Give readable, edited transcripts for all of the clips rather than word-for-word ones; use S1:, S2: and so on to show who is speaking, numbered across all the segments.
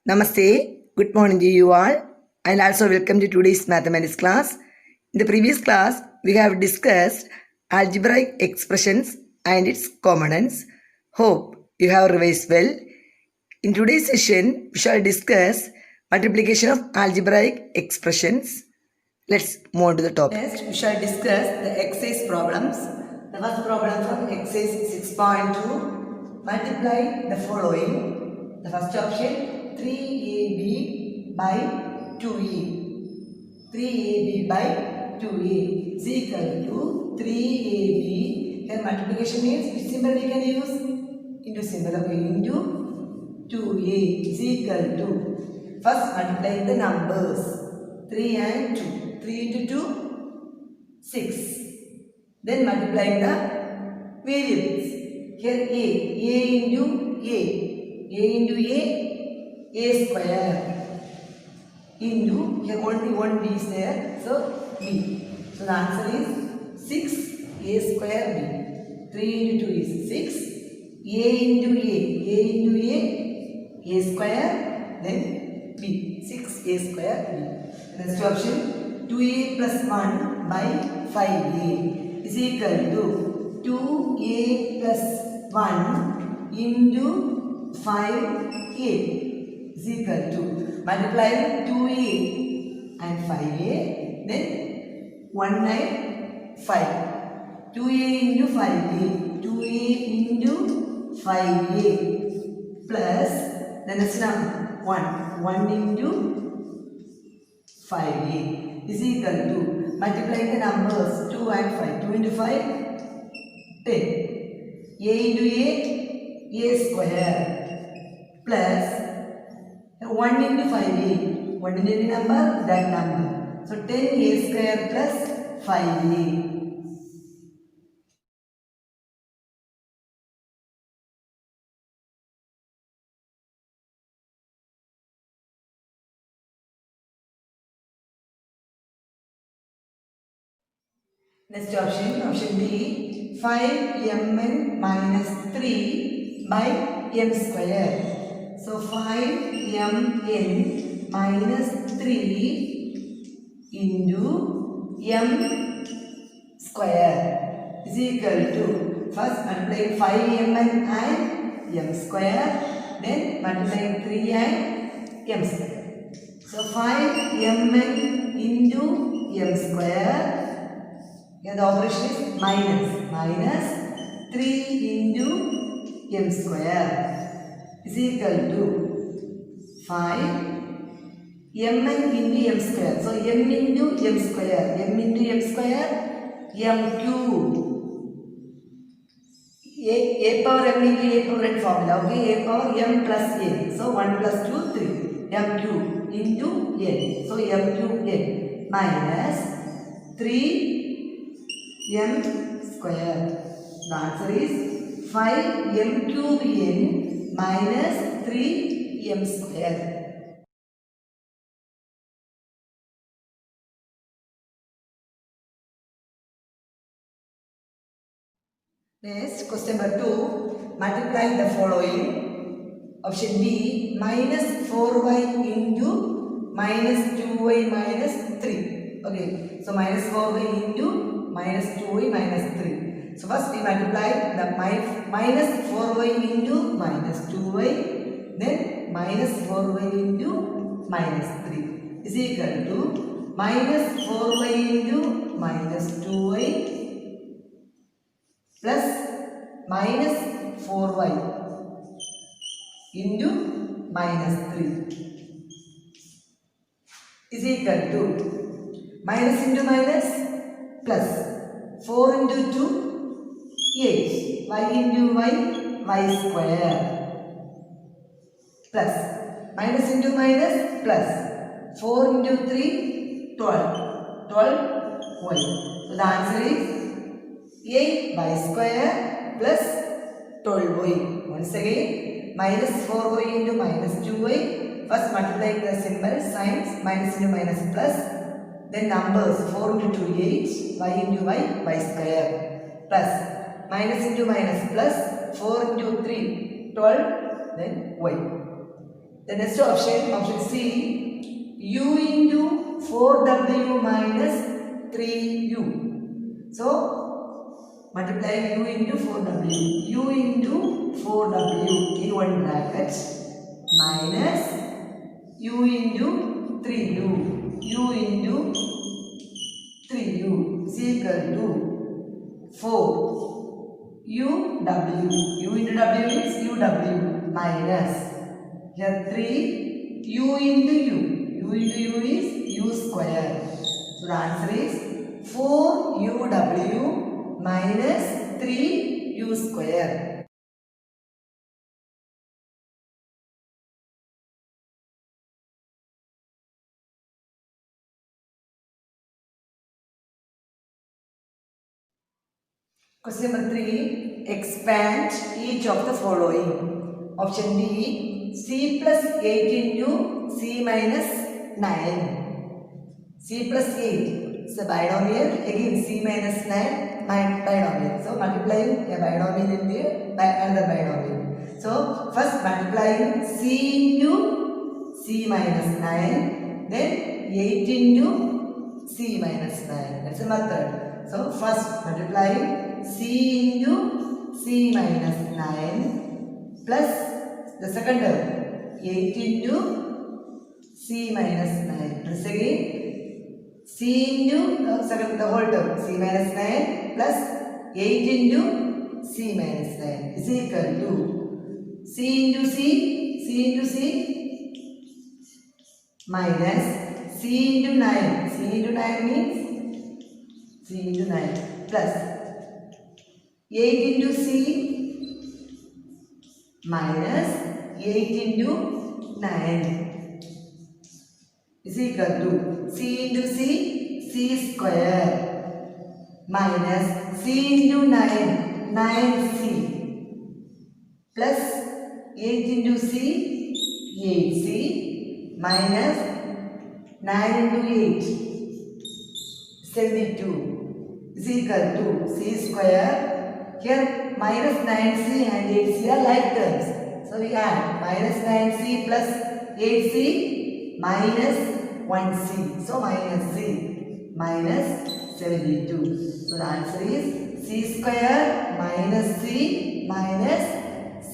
S1: Namaste, good morning to you all, and also welcome to today's mathematics class. In the previous class, we have discussed algebraic expressions and its components. Hope you have revised well. In today's session, we shall discuss multiplication of algebraic expressions. Let's move on to the topic. Next, we shall discuss the exercise problems. The first problem from exercise 6.2. Multiply the following. The first option, 3ab by 2e. 3ab by 2e is equal to 3ab. Then multiplication means which symbol we can use? Into symbol. Okay, into 2a is equal to. First multiply the numbers. 3 and 2. 3 into 2, 6. Then multiply the variables. Here a into a. A into a square into, here only one b is there, so b. So the answer is 6a square b. 3 into 2 is 6. A into a square, then b. 6a square b. Next option, 2a plus 1 by 5a is equal to 2a plus 1 into 5a is equal to, multiply 2a and 5a, then 1 and 5. 2a into 5a, 2a into 5a plus, the next number 1 into 5a is equal to, multiply the numbers 2 and 5. 2 into 5, 10. A into a square plus 1 into 5a. 1 into any number, that number. So 10a square plus 5a. Next option, option D, 5mn minus 3 by m square. So 5mn minus 3 into m square is equal to, first multiply 5mn and m square, then multiply 3 and m square. So 5mn into m square. Here the operation is minus 3 into m square is equal to 5 mn into m square. So m into m square, m cube. A power m into a power n formula. Okay, a power m plus n. So 1 plus 2, 3. M cube into n. So m cube n minus 3 m square. The answer is 5 m cube n minus 3 m square. Next, question number 2. Multiply the following. Option B, minus 4y into minus 2y minus 3. Okay, so minus 4y into minus 2y minus 3. So first we multiply the minus 4y into minus 2y, then minus 4y into minus 3 is equal to minus 4y into minus 2y plus minus 4y into minus 3 is equal to minus into minus plus 4 into 2, 8, y into y square plus minus into minus plus 4 into 3, 12, 12y. So the answer is 8y square plus 12y. Once again, minus 4y into minus 2y. First multiply the symbol, signs, minus into minus plus. Then numbers 4 into 2, 8, y into y square plus minus into minus plus 4 into 3, 12, then y. The next option, option C, u into 4w minus 3u. So, multiply u into 4w, u into 4w in one bracket minus u into 3u, u into 3u is equal to 4 u w, u into w means u w minus here 3 u into u, u into u is u square. So the answer is 4 u w minus 3 u square. Question number 3. Expand each of the following. Option B. C plus 8 into C minus 9. C plus 8 is a binomial. Again C minus 9 binomial. So multiplying a binomial into another binomial. So first multiplying C into C minus 9. Then 8 into C minus 9. That's a method. So first multiplying C into C minus 9 plus the second term 8 into C minus 9. Once again C into the whole term C minus 9 plus 8 into C minus 9 is equal to C into C minus C into 9. C into 9 means C into 9 plus 8 into C minus 8 into 9 is equal to C into C square minus C into 9, 9C plus 8 into C, 8C minus 9 into 8, 72 is equal to C square. Here minus 9c and 8c are like terms. So we add minus 9c plus 8c minus 1c. So minus c minus 72. So the answer is c square minus c minus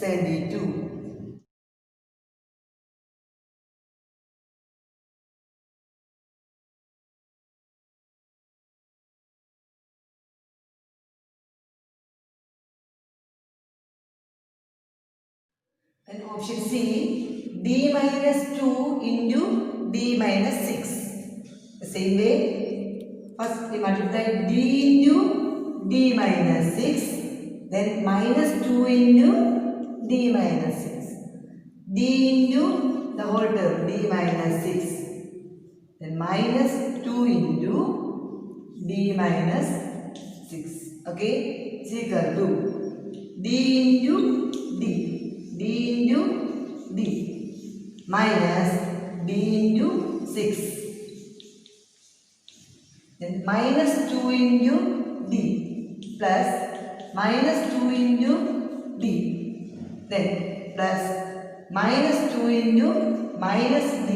S1: 72. And option C, d minus 2 into d minus 6. The same way, first we multiply d into d minus 6, then minus 2 into d minus 6. D into the whole term, d minus 6. Then minus 2 into d minus 6. Okay, it's equal to d into d. D into D minus D into 6. Then minus 2 into D plus minus 2 into D. Then plus minus 2 into minus D.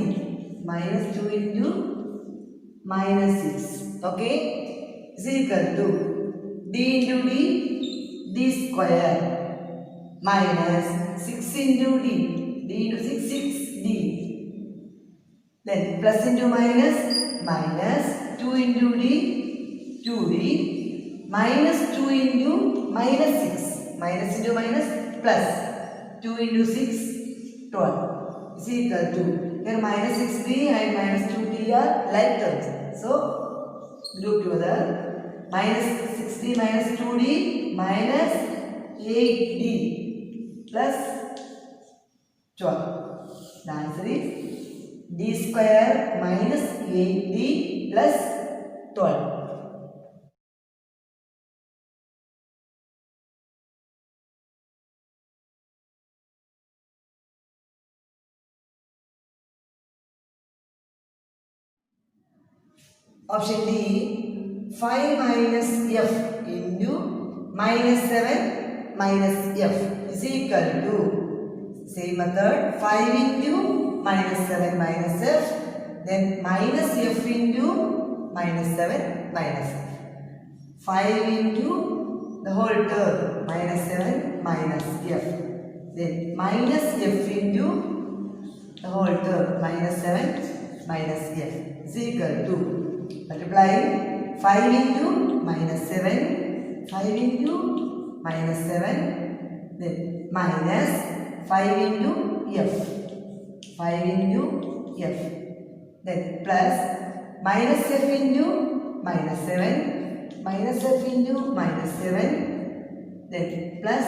S1: Minus 2 into minus 6. Okay? Is equal to D into D, D square minus 6 into D, D into 6, 6D. Then plus into minus, minus 2 into D, 2D, minus 2 into minus 6, minus into minus, plus 2 into 6, 12 is equal to, here minus 6D and minus 2D are like terms. So, group together, minus 6D minus 2D minus 8D. Plus 12. The answer is d square minus 8d plus 12. Option D, 5 minus f into minus 7 minus f is equal to Same method. 5 into minus 7 minus f. Then minus f into minus 7 minus f. 5 into the whole term minus 7 minus f. Then minus f into the whole term minus 7 minus f is equal to multiplying 5 into minus 7, 5 into minus 7, then minus 5 into f, 5 into f, then plus minus f into minus 7, minus f into minus 7, then plus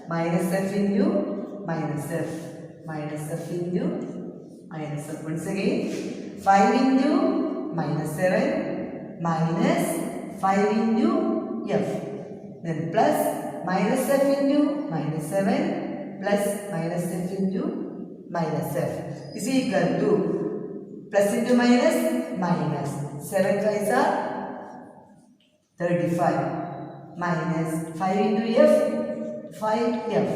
S1: minus f into minus f, minus f into minus f. Once again, 5 into minus 7 minus 5 into f, then plus minus f into minus 7 plus minus f into minus f is equal to plus into minus minus 7 5s are 35 minus 5 into f 5f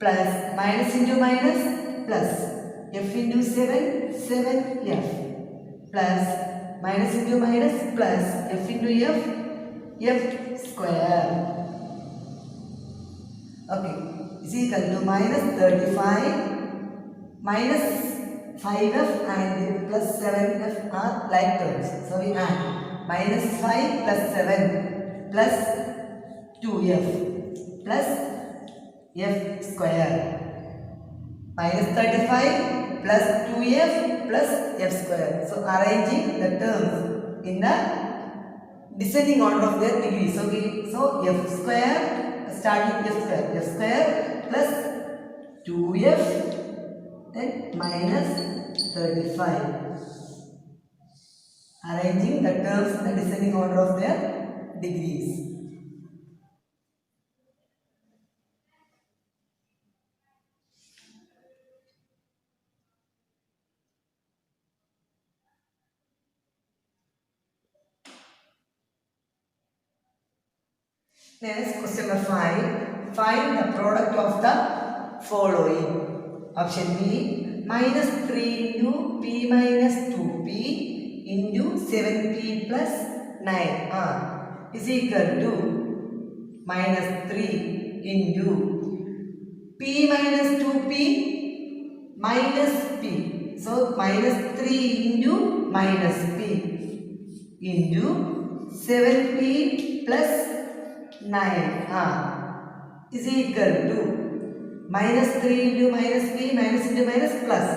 S1: plus minus into minus plus f into 7 7f plus minus into minus plus f into f square. Okay, is equal to minus 35 minus 5f and plus 7f are like terms. So we add minus 5 plus 7 plus 2f plus f square minus 35 plus 2f plus f square. So arranging the terms in the descending order of their degrees. Okay, so f square starting f square plus 2f then minus 35. Arranging the terms in the descending order of their degrees. Next, question number 5. Find the product of the following. Option B, minus 3 into p minus 2p into 7p plus 9r is equal to minus 3 into p minus 2p minus p. So, minus 3 into minus p into 7p plus 9 is equal to minus 3 into minus p minus into minus plus.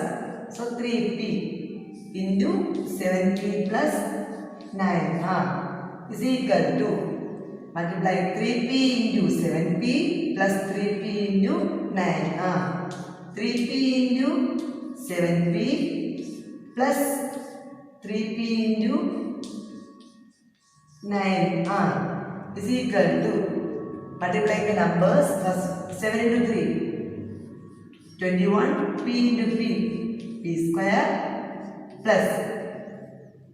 S1: So 3p into 7p plus 9 is equal to multiply 3p into 7p plus 3p into 9 3p into 7p plus 3p into 9 is equal to multiplying the numbers first 7 into 3 21 p into p square plus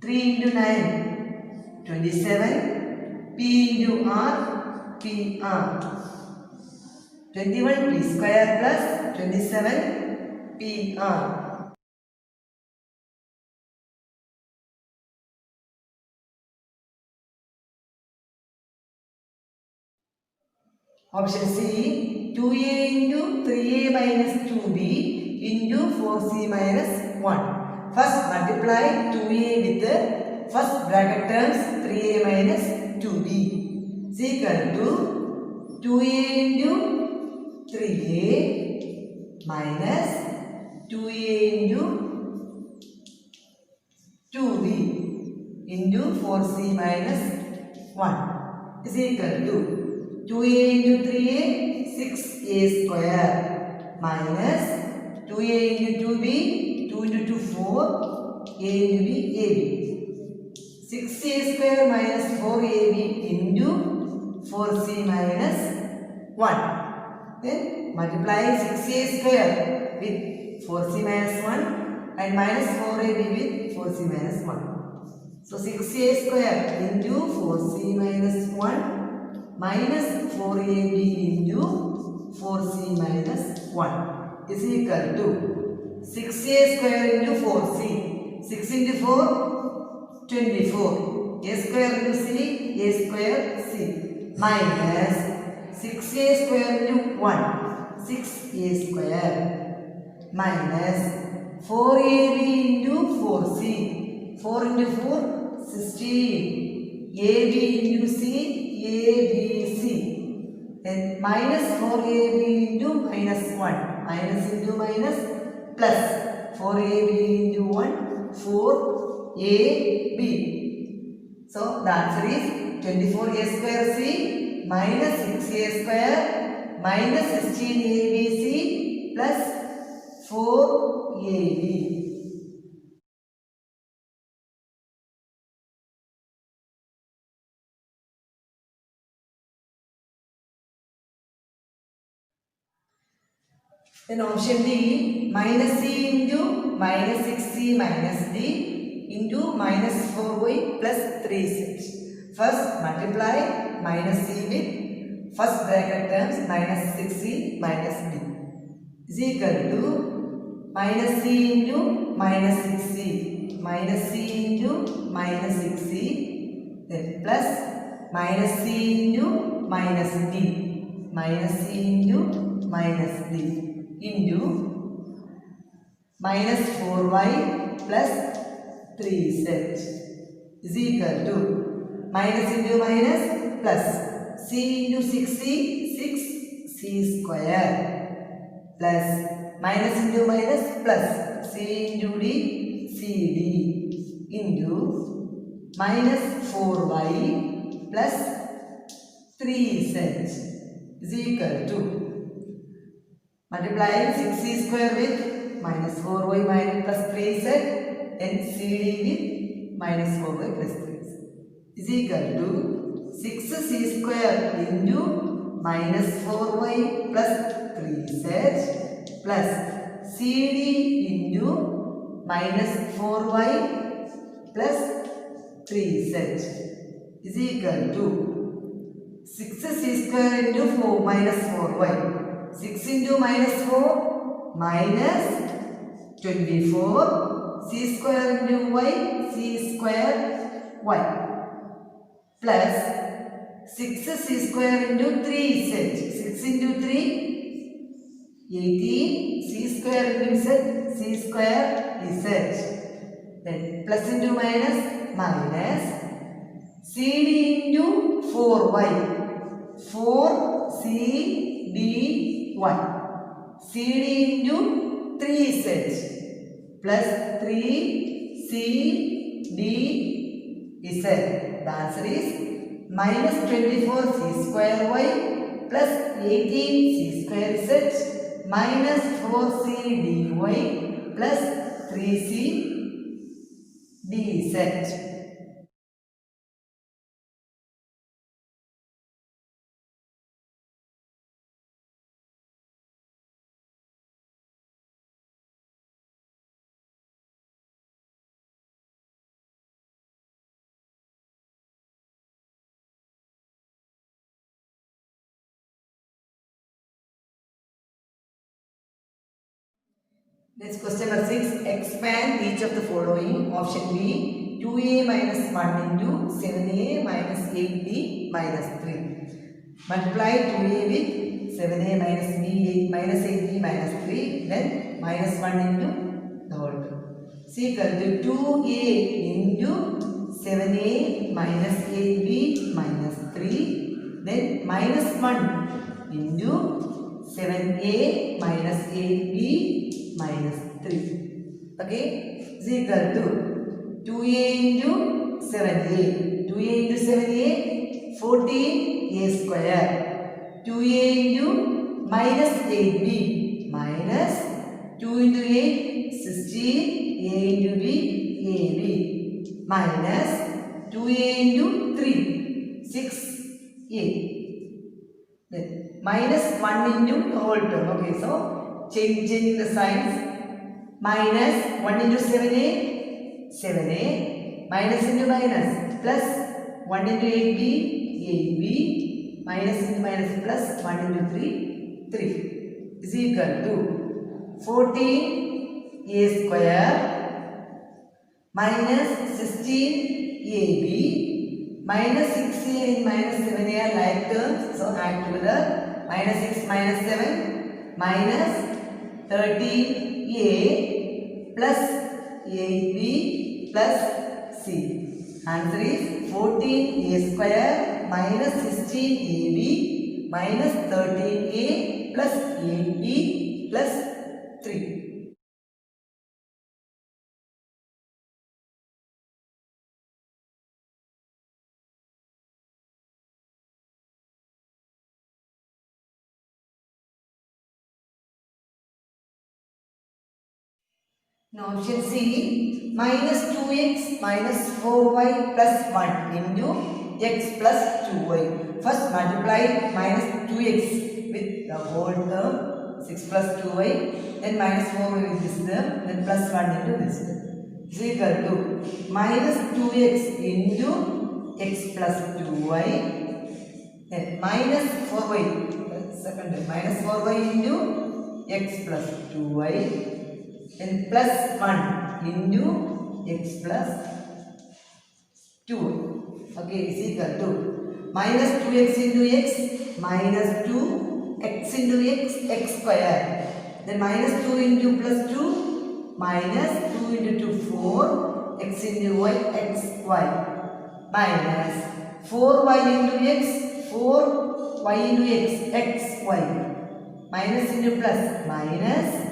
S1: 3 into 9 27 p into r 21 p square plus 27 p r. Option C, 2a into 3a minus 2b into 4c minus 1. First multiply 2a with the first bracket terms 3a minus 2b is equal to 2a into 3a minus 2a into 2b into 4c minus 1 is equal to 2a into 3a 6a square minus 2a into 2b 2 into 2 4 a into b ab 6a square minus 4ab into 4c minus 1. Then multiply 6a square with 4c minus 1 and minus 4ab with 4c minus 1. So 6a square into 4c minus 1 minus 4ab into 4c minus 1 is equal to 6a square into 4c. 6 into 4, 24. A square into c, a square c. Minus 6a square into 1, 6a square. Minus 4ab into 4c. 4 into 4, 16. ab into c, abc. Then minus 4ab into minus 1. Minus into minus plus 4ab into 1, 4ab. So the answer is 24a square c minus 6a square minus 16abc plus 4ab. Then option D, minus c into minus 6c minus d into minus 4y plus 3z. First multiply minus c with first bracket terms minus 6c minus d is equal to minus c into minus 6c minus c into minus 6c then plus minus c into minus d minus c into minus d into minus 4y plus 3z is equal to minus into minus plus c into 6c 6c square plus minus into minus plus c into d cd into minus 4y plus 3z is equal to multiplying 6c square with minus 4y minus plus 3z and cd with minus 4y plus 3z is equal to 6c square into minus 4y plus 3z plus cd into minus 4y plus 3z is equal to 6c square into 4 minus 4y. 6 into minus 4 minus 24 c square into y c square y plus 6c square into 3z. 6 into 3 18 c square into z c square z. Then plus into minus minus cd into 4y 4 c d y cd into 3z plus 3 c d z. The answer is minus 24 c square y plus 18 c square z minus 4 c dy plus 3 c dz. Next question number 6. Expand each of the following. Option B, 2a minus 1 into 7a minus 8b minus 3. Multiply 2a with 7a minus b 8 minus 8b minus 3. Then minus 1 into the whole term. is equal to 2a into 7a minus 8b minus 3. Then minus 1 into 7a minus 8b minus 3. Okay, is equal to 2a into 7a. 2a into 7a, 14a square. 2a into minus 8b minus 2 into 8, 16, a into b, ab minus 2a into 3, 6a. Then minus 1 into the whole term. Okay, so changing the signs. Minus 1 into 7a, 7a, minus into minus, plus 1 into 8b, 8b, minus into minus plus 1 into 3, 3 is equal to 14a square minus 16ab minus 6a and minus 7a are like terms, so add together. Minus 6 minus 7 minus 13a plus 8b plus c. Answer is 14a square minus 16ab minus 13a plus 8b plus 3. Now option C, minus 2x minus 4y plus 1 into x plus 2y. First multiply minus 2x with the whole term 6 plus 2y, then minus 4y with this term, then plus 1 into this term. Is equal to minus 2x into x plus 2y, then minus 4y, second term, minus 4y into x plus 2y, then plus 1 into x plus 2. Okay, is equal to minus 2x into x minus 2x into x square. Then minus 2 into plus 2 minus 2 into 2 4 x into y xy minus 4y into x 4y into x xy minus into plus minus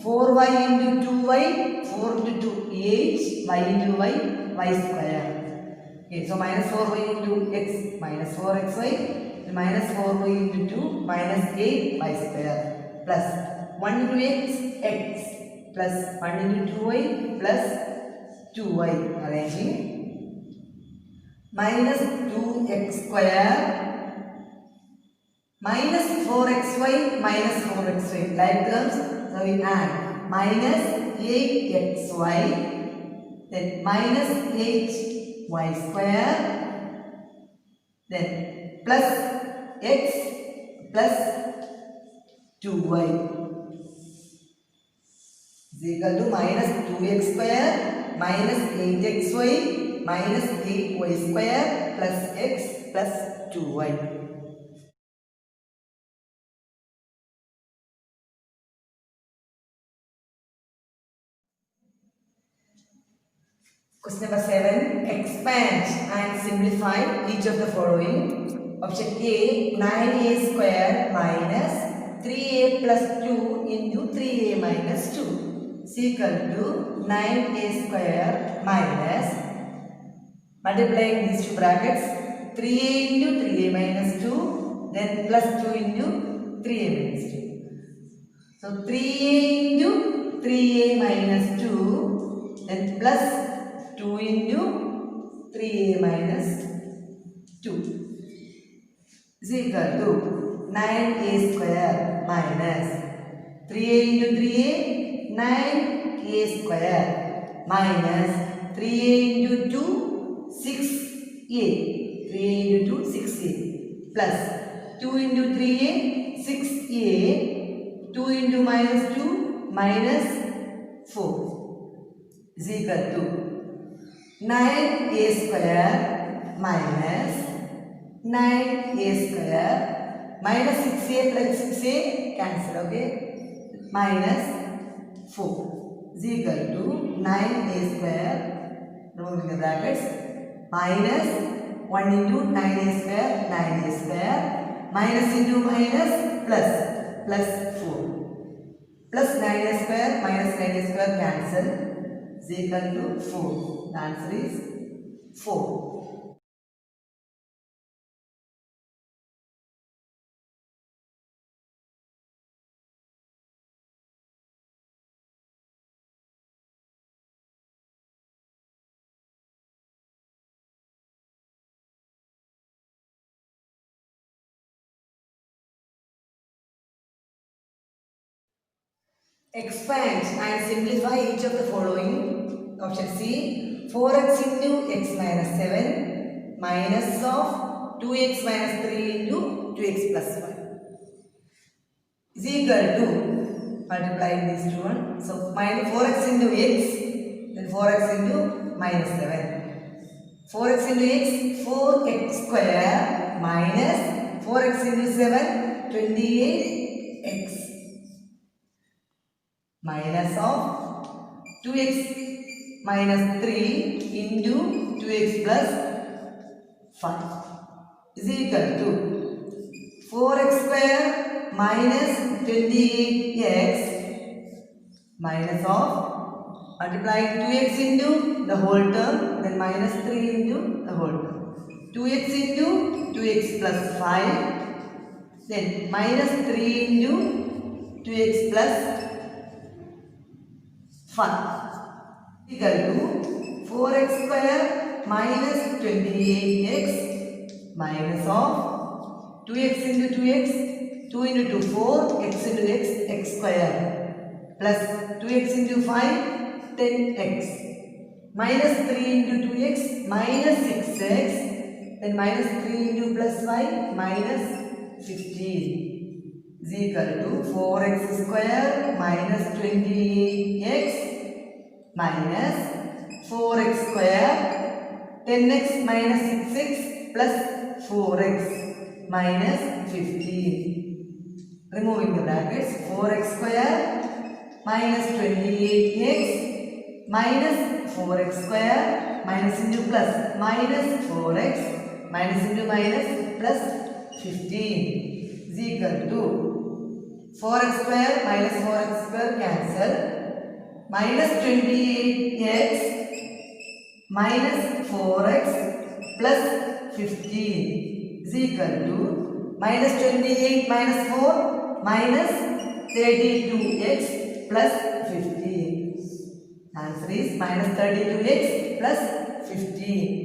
S1: 4y into 2y, 4 into 2, 8, y into y square. Okay, so minus 4y into x, minus 4xy, minus 4y into 2, minus 8y square, plus 1 into x, plus 1 into 2y, plus 2y, arranging, minus 2x square, minus 4xy, minus 4xy, like terms. So we add minus 8xy, then minus 8y square, then plus x plus 2y is equal to minus 2x square minus 8xy minus 8y square plus x plus 2y. Question number 7. Expand and simplify each of the following. Option A, 9a square minus 3a plus 2 into 3a minus 2 is equal to 9a square minus, multiplying these two brackets, 3a into 3a minus 2, then plus 2 into 3a minus 2. So 3a into 3a minus 2, then plus 2 into 3a minus 2 is equal to 9a square minus 3a into 3a, 9a square minus 3a into 2, 6a, 3a into 2, 6a plus 2 into 3a, 6a, 2 into minus 2, minus 4 is equal to 9a square minus 9a square minus 6a plus 6a cancel, okay, minus 4 is equal to 9a square, removing the brackets, minus 1 into 9a square, 9a square, minus into minus plus 4 plus 9a square minus 9a square cancel is equal to 4. The answer is 4. Expand and simplify each of the following. Option C, 4x into x minus 7 minus of 2x minus 3 into 2x plus 1 is equal to, multiplying these two one. So minus 4x into x, then 4x into minus 7. 4x into x, 4x square minus 4x into 7, 28x minus of 2x minus 3 into 2x plus 5 is equal to 4x square minus 28x minus of multiplying 2x into the whole term, then minus 3 into the whole term. 2x into 2x plus 5, then minus 3 into 2x plus 5 equal to 4x square minus 28x minus of 2x into 2x, 2 into 2, 4, x into x, x square plus 2x into 5, 10x minus 3 into 2x, minus 6x, then minus 3 into plus 5, minus 15 is equal to 4x square minus 28x minus 4x square 10x minus 6x plus 4x minus 15. Removing the brackets, 4x square minus 28x minus 4x square minus into plus minus 4x minus into minus plus 15 is equal to 4x square minus 4x square cancel, minus 28x minus 4x plus 15 is equal to minus 28 minus 4 minus 32x plus 15. Answer is minus 32x plus 15.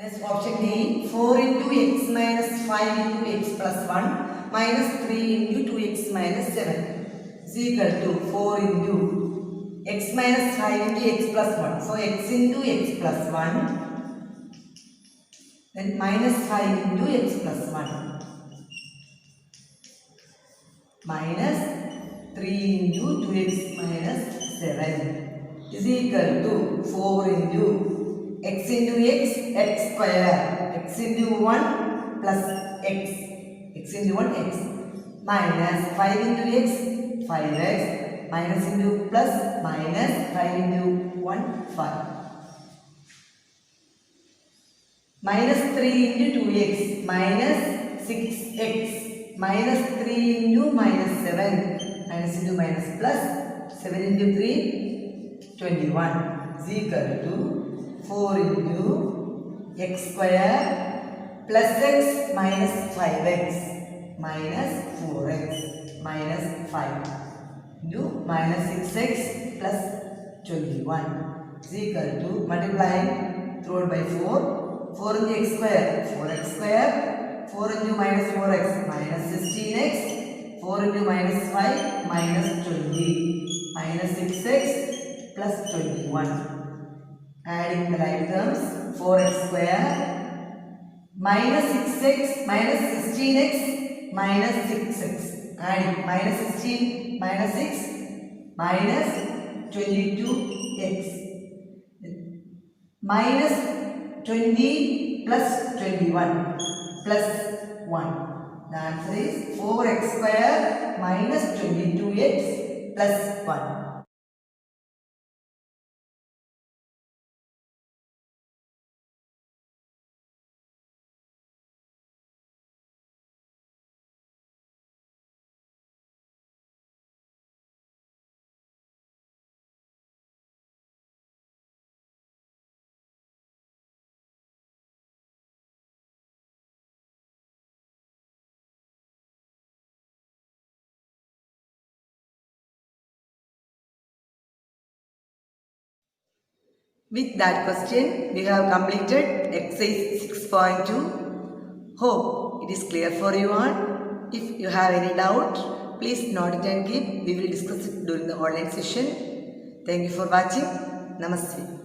S1: Next option D, 4 into x minus 5 into x plus 1 minus 3 into 2x minus 7 is equal to 4 into x minus 5 into x plus 1. So x into x plus 1, then minus 5 into x plus 1 minus 3 into 2x minus 7 is equal to 4 into x into x, x square, x into 1 plus x, x into 1 x, minus 5 into x, 5x, minus into plus, minus 5 into 1, 5. Minus 3 into 2x, minus 6x, minus 3 into minus 7, minus into minus plus, 7 into 3, 21 is equal to 4 into x square plus x minus 5x minus 4x minus 5 into minus 6x plus 21 is equal to multiplying through by 4. 4 into x square, 4x square, 4 into minus 4x minus 16x, 4 into minus 5 minus 20 minus 6x plus 21. Adding the like terms, 4x square minus 6x minus 16x minus 6x. Adding minus 16 minus 6 minus 22x minus 20 plus 21 plus 1. The answer is 4x square minus 22x plus 1. With that question, we have completed exercise 6.2. Hope it is clear for you all. If you have any doubt, please note it and keep. We will discuss it during the online session. Thank you for watching. Namaste.